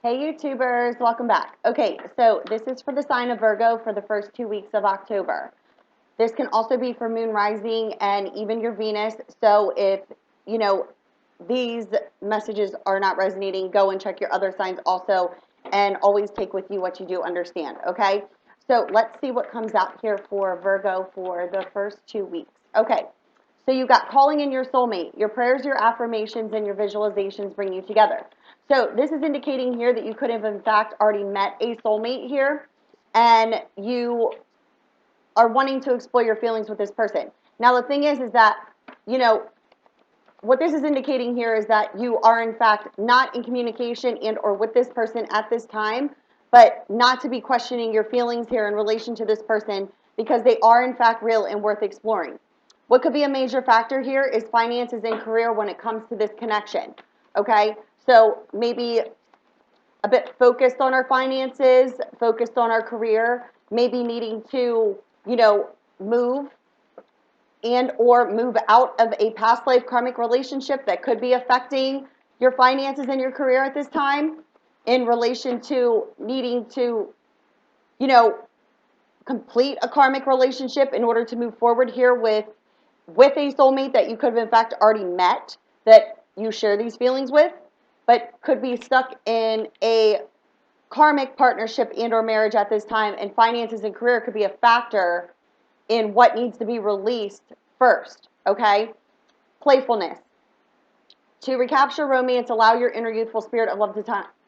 Hey YouTubers, welcome back. Okay, so this is for the sign of Virgo for the first 2 weeks of October. This can also be for moon rising and even your Venus. So if, you know, these messages are not resonating, go and check your other signs also and always take with you what you do understand, okay? So let's see what comes out here for Virgo for the first 2 weeks. Okay, so you got calling in your soulmate. Your prayers, your affirmations, and your visualizations bring you together. So this is indicating here that you could have in fact already met a soulmate here and you are wanting to explore your feelings with this person. Now the thing is that, what this is indicating here is that you are in fact not in communication and or with this person at this time, but not to be questioning your feelings here in relation to this person because they are in fact real and worth exploring. What could be a major factor here is finances and career when it comes to this connection, okay? So maybe a bit focused on our finances, focused on our career, maybe needing to, move and or move out of a past life karmic relationship that could be affecting your finances and your career at this time in relation to needing to, you know, complete a karmic relationship in order to move forward here with a soulmate that you could have in fact already met that you share these feelings with, but could be stuck in a karmic partnership and or marriage at this time, and finances and career could be a factor in what needs to be released first, okay? Playfulness. To recapture romance, allow your inner youthful spirit of love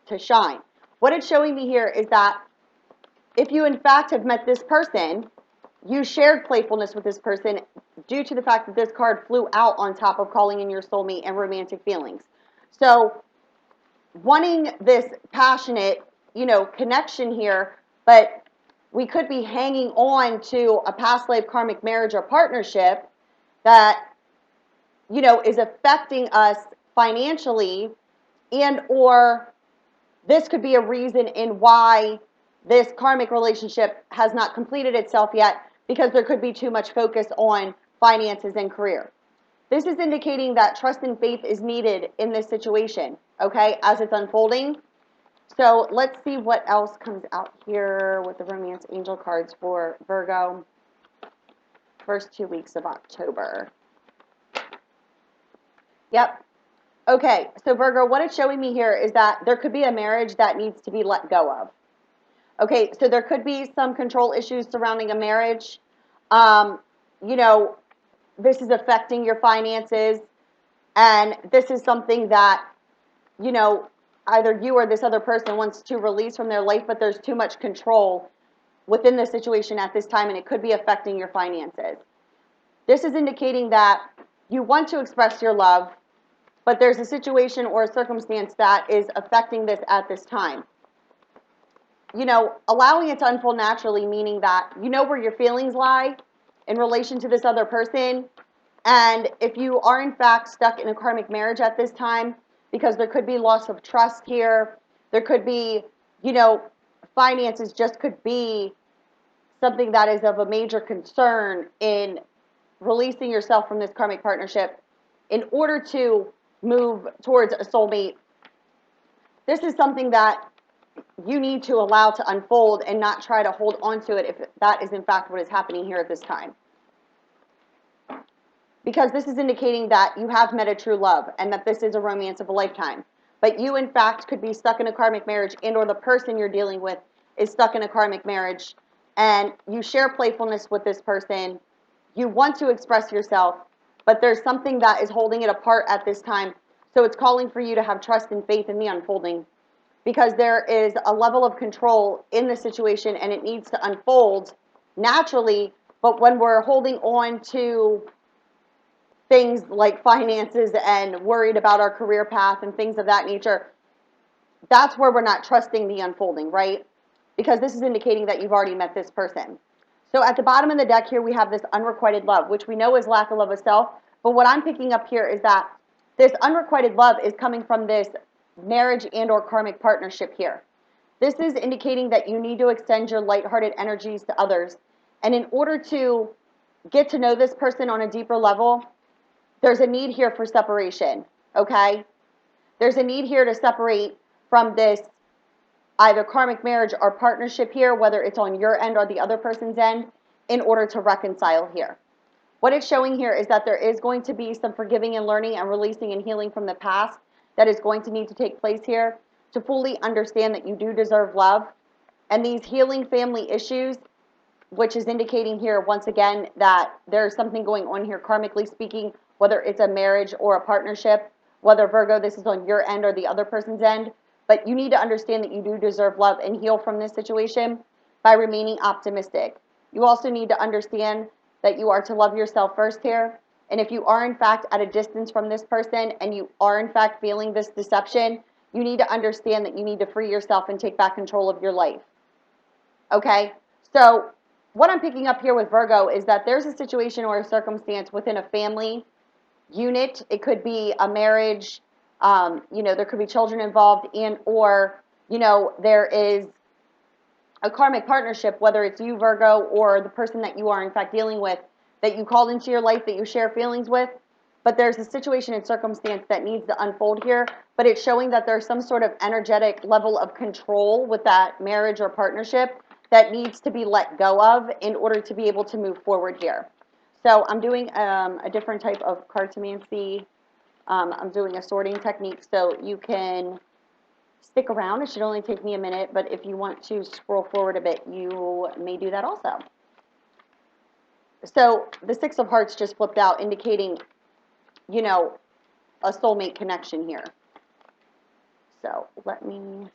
to shine. What it's showing me here is that if you in fact have met this person, you shared playfulness with this person due to the fact that this card flew out on top of calling in your soulmate and romantic feelings. So wanting this passionate, connection here, but we could be hanging on to a past life karmic marriage or partnership that, is affecting us financially, and or this could be a reason in why this karmic relationship has not completed itself yet because there could be too much focus on finances and career. This is indicating that trust and faith is needed in this situation, okay, as it's unfolding. So let's see what else comes out here with the romance angel cards for Virgo, first 2 weeks of October. Yep. Okay, so Virgo, what it's showing me here is that there could be a marriage that needs to be let go of. Okay, so there could be some control issues surrounding a marriage. You know, this is affecting your finances, and this is something that, either you or this other person wants to release from their life, but there's too much control within the situation at this time, and it could be affecting your finances. This is indicating that you want to express your love, but there's a situation or a circumstance that is affecting this at this time. Allowing it to unfold naturally, meaning that you know where your feelings lie in relation to this other person. And if you are in fact stuck in a karmic marriage at this time, because there could be loss of trust here, there could be, finances just could be something that is of a major concern in releasing yourself from this karmic partnership in order to move towards a soulmate. This is something that you need to allow to unfold and not try to hold on to it if that is in fact what is happening here at this time. Because this is indicating that you have met a true love and that this is a romance of a lifetime. But you in fact could be stuck in a karmic marriage, and or the person you're dealing with is stuck in a karmic marriage, and you share playfulness with this person. You want to express yourself, but there's something that is holding it apart at this time. So it's calling for you to have trust and faith in the unfolding, because there is a level of control in the situation and it needs to unfold naturally. But when we're holding on to things like finances and worried about our career path and things of that nature, that's where we're not trusting the unfolding, right? Because this is indicating that you've already met this person. So at the bottom of the deck here, we have this unrequited love, which we know is lack of love of self. But what I'm picking up here is that this unrequited love is coming from this marriage and or karmic partnership here. This is indicating that you need to extend your lighthearted energies to others. And in order to get to know this person on a deeper level, there's a need here for separation, okay? There's a need here to separate from this either karmic marriage or partnership here, whether it's on your end or the other person's end, in order to reconcile here. What it's showing here is that there is going to be some forgiving and learning and releasing and healing from the past that is going to need to take place here to fully understand that you do deserve love. And these healing family issues, which is indicating here once again that there's something going on here karmically speaking, whether it's a marriage or a partnership, whether Virgo, this is on your end or the other person's end, but you need to understand that you do deserve love and heal from this situation by remaining optimistic. You also need to understand that you are to love yourself first here. And if you are in fact at a distance from this person and you are in fact feeling this deception, you need to understand that you need to free yourself and take back control of your life. Okay? So what I'm picking up here with Virgo is that there's a situation or a circumstance within a family unit. It could be a marriage, there could be children involved, and or, there is a karmic partnership, whether it's you, Virgo, or the person that you are in fact dealing with, that you called into your life, that you share feelings with. But there's a situation and circumstance that needs to unfold here, but it's showing that there's some sort of energetic level of control with that marriage or partnership that needs to be let go of in order to be able to move forward here. So I'm doing a different type of cartomancy. I'm doing a sorting technique, so you can stick around. It should only take me a minute, but if you want to scroll forward a bit, you may do that also. So the Six of Hearts just flipped out, indicating, a soulmate connection here. So let me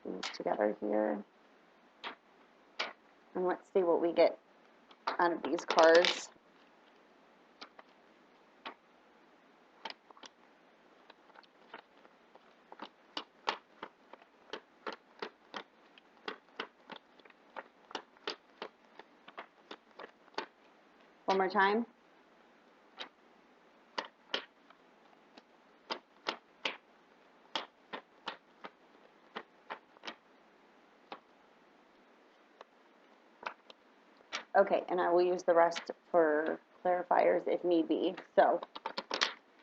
put these together here. And let's see what we get out of these cards. One more time. Okay, and I will use the rest for clarifiers if need be. So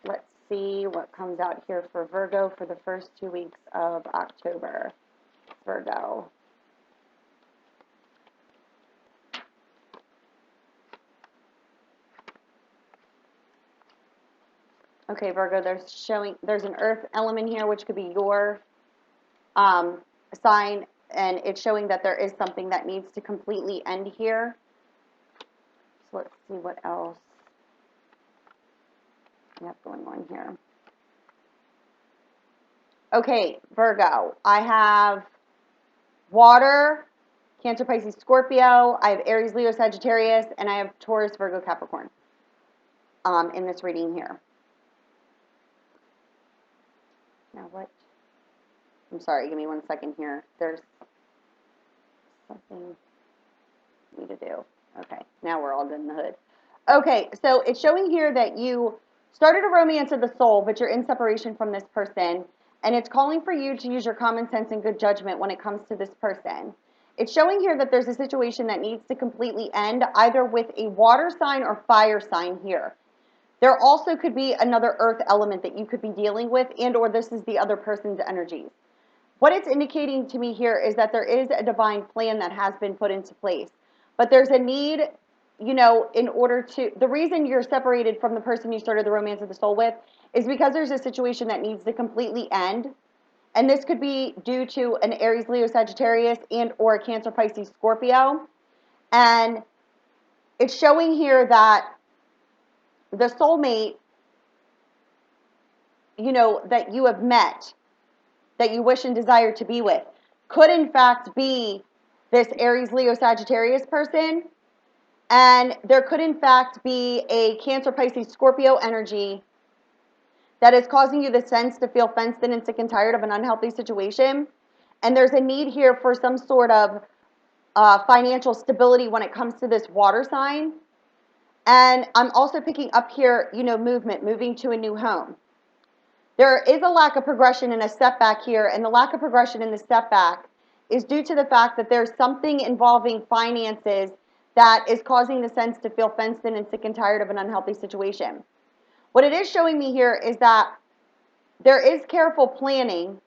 let's see what comes out here for Virgo for the first 2 weeks of October. Virgo. Okay, Virgo, there's an earth element here, which could be your sign, and it's showing that there is something that needs to completely end here. So let's see what else we have going on here. Okay, Virgo, I have water, Cancer, Pisces, Scorpio. I have Aries, Leo, Sagittarius, and I have Taurus, Virgo, Capricorn in this reading here. Now what? I'm sorry, give me 1 second here. There's something I need to do. Okay, now we're all good in the hood. Okay, so it's showing here that you started a romance of the soul, but you're in separation from this person, and it's calling for you to use your common sense and good judgment when it comes to this person. It's showing here that there's a situation that needs to completely end, either with a water sign or fire sign here. There also could be another earth element that you could be dealing with, and or this is the other person's energies. What it's indicating to me here is that there is a divine plan that has been put into place. But there's a need, in order to, the reason you're separated from the person you started the romance of the soul with is because there's a situation that needs to completely end. And this could be due to an Aries, Leo, Sagittarius, and or a Cancer, Pisces, Scorpio. And it's showing here that the soulmate, that you have met, that you wish and desire to be with, could in fact be this Aries, Leo, Sagittarius person. And there could in fact be a Cancer, Pisces, Scorpio energy that is causing you the sense to feel fenced in and sick and tired of an unhealthy situation. And there's a need here for some sort of financial stability when it comes to this water sign. And I'm also picking up here, movement, moving to a new home. There is a lack of progression and a setback here, and the lack of progression in the setback is due to the fact that there's something involving finances that is causing the sense to feel fenced in and sick and tired of an unhealthy situation. What it is showing me here is that there is careful planning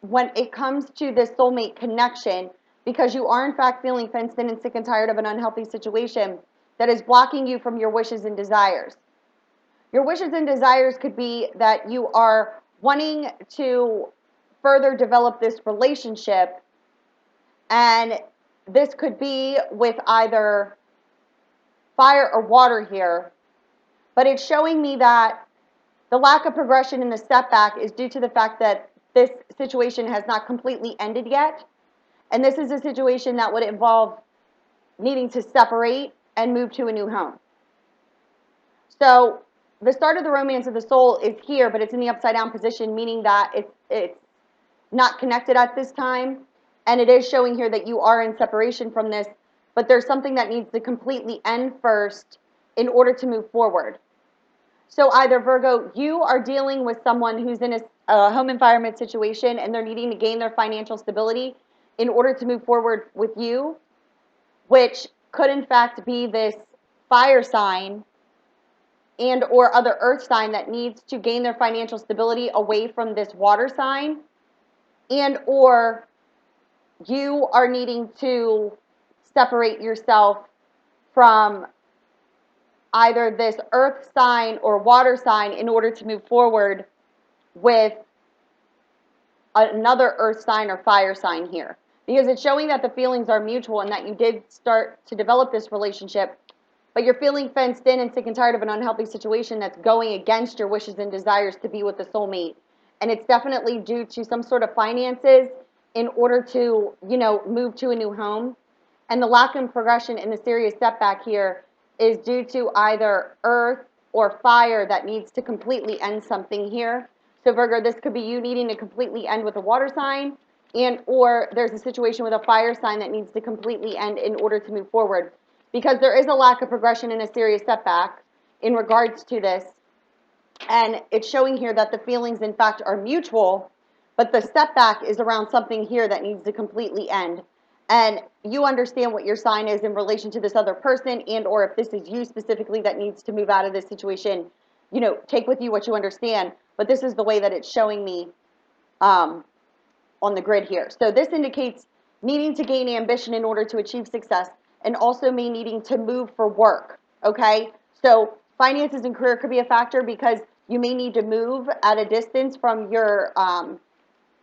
when it comes to this soulmate connection, because you are in fact feeling fenced in and sick and tired of an unhealthy situation that is blocking you from your wishes and desires. Your wishes and desires could be that you are wanting to further develop this relationship, and this could be with either fire or water here, but it's showing me that the lack of progression in the setback is due to the fact that this situation has not completely ended yet, and this is a situation that would involve needing to separate and move to a new home. So the start of the romance of the soul is here, but it's in the upside down position, meaning that it's not connected at this time. And it is showing here that you are in separation from this, but there's something that needs to completely end first in order to move forward. So either, Virgo, you are dealing with someone who's in a home environment situation and they're needing to gain their financial stability in order to move forward with you, which could in fact be this fire sign and or other earth sign that needs to gain their financial stability away from this water sign, and or you are needing to separate yourself from either this earth sign or water sign in order to move forward with another earth sign or fire sign here, because it's showing that the feelings are mutual and that you did start to develop this relationship, but you're feeling fenced in and sick and tired of an unhealthy situation that's going against your wishes and desires to be with the soulmate. And it's definitely due to some sort of finances in order to, move to a new home. And the lack of progression in the serious setback here is due to either earth or fire that needs to completely end something here. So Virgo, this could be you needing to completely end with a water sign, and or there's a situation with a fire sign that needs to completely end in order to move forward, because there is a lack of progression in a serious setback in regards to this. And it's showing here that the feelings, in fact, are mutual, but the setback is around something here that needs to completely end. And you understand what your sign is in relation to this other person, and or if this is you specifically that needs to move out of this situation, take with you what you understand. But this is the way that it's showing me on the grid here. So this indicates needing to gain ambition in order to achieve success, and also me needing to move for work, okay? So finances and career could be a factor because you may need to move at a distance from your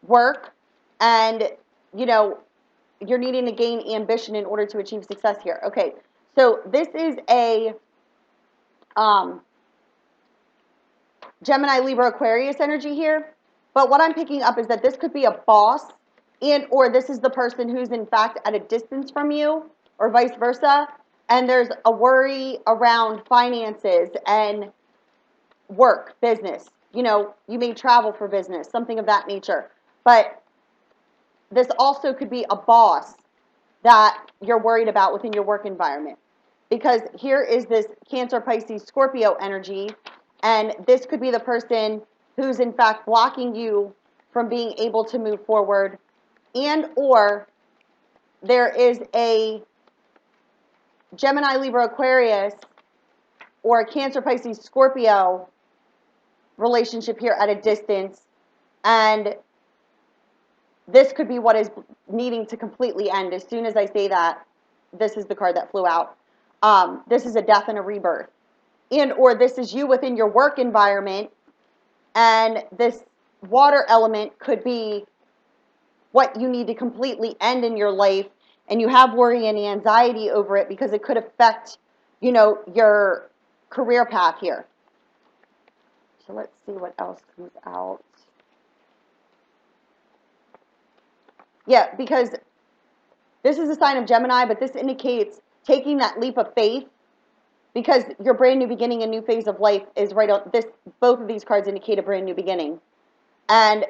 work, and, you're needing to gain ambition in order to achieve success here. Okay, so this is a Gemini, Libra, Aquarius energy here. But what I'm picking up is that this could be a boss, and or this is the person who's in fact at a distance from you, or vice versa. And there's a worry around finances and work, business. You may travel for business, something of that nature. But this also could be a boss that you're worried about within your work environment. Because here is this Cancer, Pisces, Scorpio energy, and this could be the person who's in fact blocking you from being able to move forward, and or there is a Gemini, Libra, Aquarius, or a Cancer, Pisces, Scorpio relationship here at a distance, and this could be what is needing to completely end. As soon as I say that, this is the card that flew out. This is a death and a rebirth. And or this is you within your work environment, and this water element could be what you need to completely end in your life, and you have worry and anxiety over it because it could affect, your career path here. So let's see what else comes out. Yeah, because this is a sign of Gemini, but this indicates taking that leap of faith, because your brand new beginning, a new phase of life is right on this. Both of these cards indicate a brand new beginning. And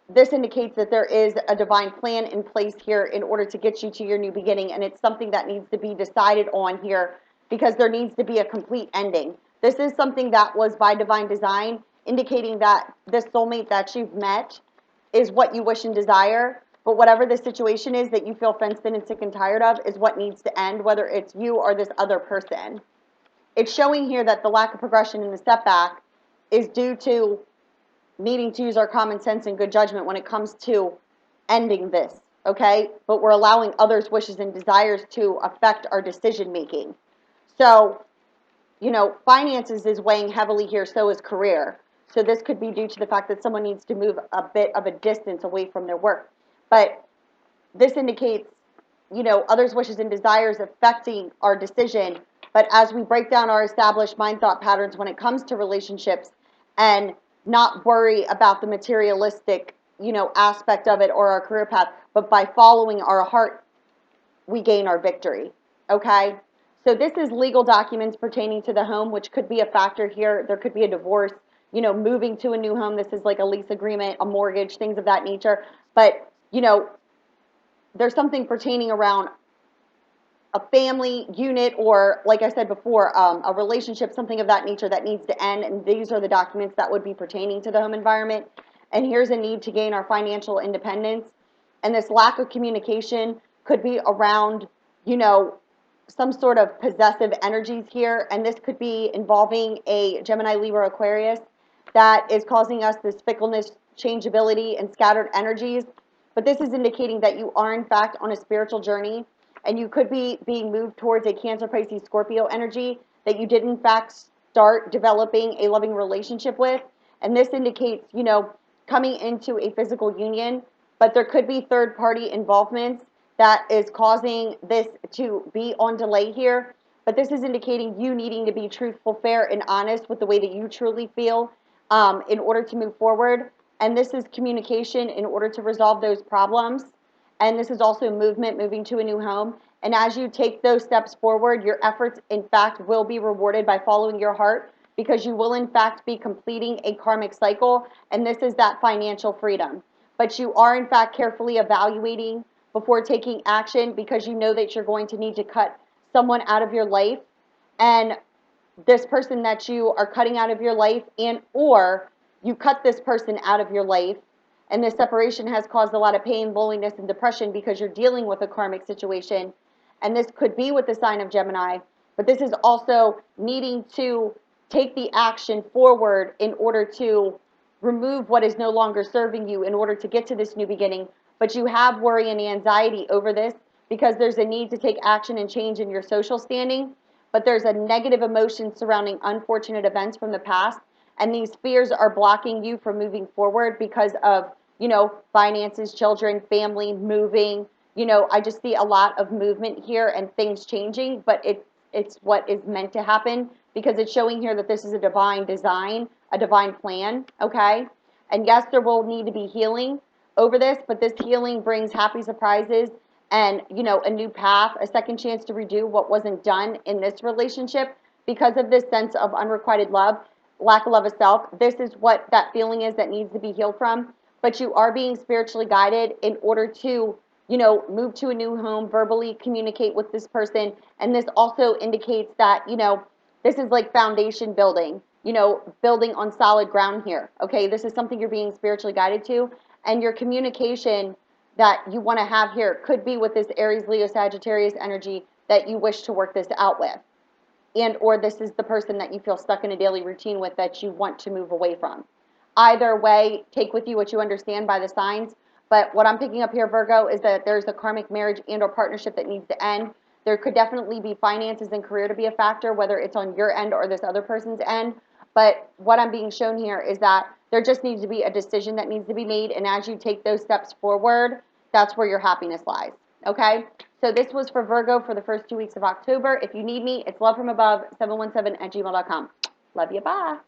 this indicates that there is a divine plan in place here in order to get you to your new beginning, and it's something that needs to be decided on here because there needs to be a complete ending. This is something that was by divine design, indicating that this soulmate that you've met is what you wish and desire, but whatever the situation is that you feel fenced in and sick and tired of is what needs to end, whether it's you or this other person. It's showing here that the lack of progression in the setback is due to needing to use our common sense and good judgment when it comes to ending this, okay? But we're allowing others' wishes and desires to affect our decision making. So, finances is weighing heavily here, so is career. So this could be due to the fact that someone needs to move a bit of a distance away from their work. But this indicates, others' wishes and desires affecting our decision. But as we break down our established mind thought patterns when it comes to relationships and not worry about the materialistic, aspect of it or our career path, but by following our heart, we gain our victory. Okay? So this is legal documents pertaining to the home, which could be a factor here. There could be a divorce, moving to a new home. This is like a lease agreement, a mortgage, things of that nature. But, there's something pertaining around a family unit or, like I said before, a relationship, something of that nature that needs to end. And these are the documents that would be pertaining to the home environment. And here's a need to gain our financial independence. And this lack of communication could be around, some sort of possessive energies here. And this could be involving a Gemini, Libra, Aquarius that is causing us this fickleness, changeability, and scattered energies. But this is indicating that you are, in fact, on a spiritual journey, and you could be being moved towards a Cancer, Pisces, Scorpio energy that you did, in fact, start developing a loving relationship with. And this indicates, coming into a physical union, but there could be third-party involvements that is causing this to be on delay here. But this is indicating you needing to be truthful, fair, and honest with the way that you truly feel in order to move forward. And this is communication in order to resolve those problems. And this is also movement, moving to a new home. And as you take those steps forward, your efforts, in fact, will be rewarded by following your heart, because you will, in fact, be completing a karmic cycle. And this is that financial freedom. But you are, in fact, carefully evaluating before taking action, because you know that you're going to need to cut someone out of your life. And this person that you are cutting out of your life, and or you cut this person out of your life, and this separation has caused a lot of pain, loneliness, and depression because you're dealing with a karmic situation. And this could be with the sign of Gemini, but this is also needing to take the action forward in order to remove what is no longer serving you in order to get to this new beginning. But you have worry and anxiety over this because there's a need to take action and change in your social standing, but there's a negative emotion surrounding unfortunate events from the past, and these fears are blocking you from moving forward because of, finances, children, family, moving. I just see a lot of movement here and things changing, but it's what is meant to happen, because it's showing here that this is a divine design, a divine plan, okay? And yes, there will need to be healing over this, but this healing brings happy surprises and, a new path, a second chance to redo what wasn't done in this relationship because of this sense of unrequited love, lack of love of self. This is what that feeling is that needs to be healed from. But you are being spiritually guided in order to, move to a new home, verbally communicate with this person. And this also indicates that, this is like foundation building, building on solid ground here. Okay, this is something you're being spiritually guided to. And your communication that you want to have here could be with this Aries, Leo, Sagittarius energy that you wish to work this out with. And or this is the person that you feel stuck in a daily routine with that you want to move away from. Either way, take with you what you understand by the signs. But what I'm picking up here, Virgo, is that there's a karmic marriage and or partnership that needs to end. There could definitely be finances and career to be a factor, whether it's on your end or this other person's end. But what I'm being shown here is that there just needs to be a decision that needs to be made. And as you take those steps forward, that's where your happiness lies. Okay? So this was for Virgo for the first 2 weeks of October. If you need me, it's lovefromabove717@gmail.com. Love you. Bye.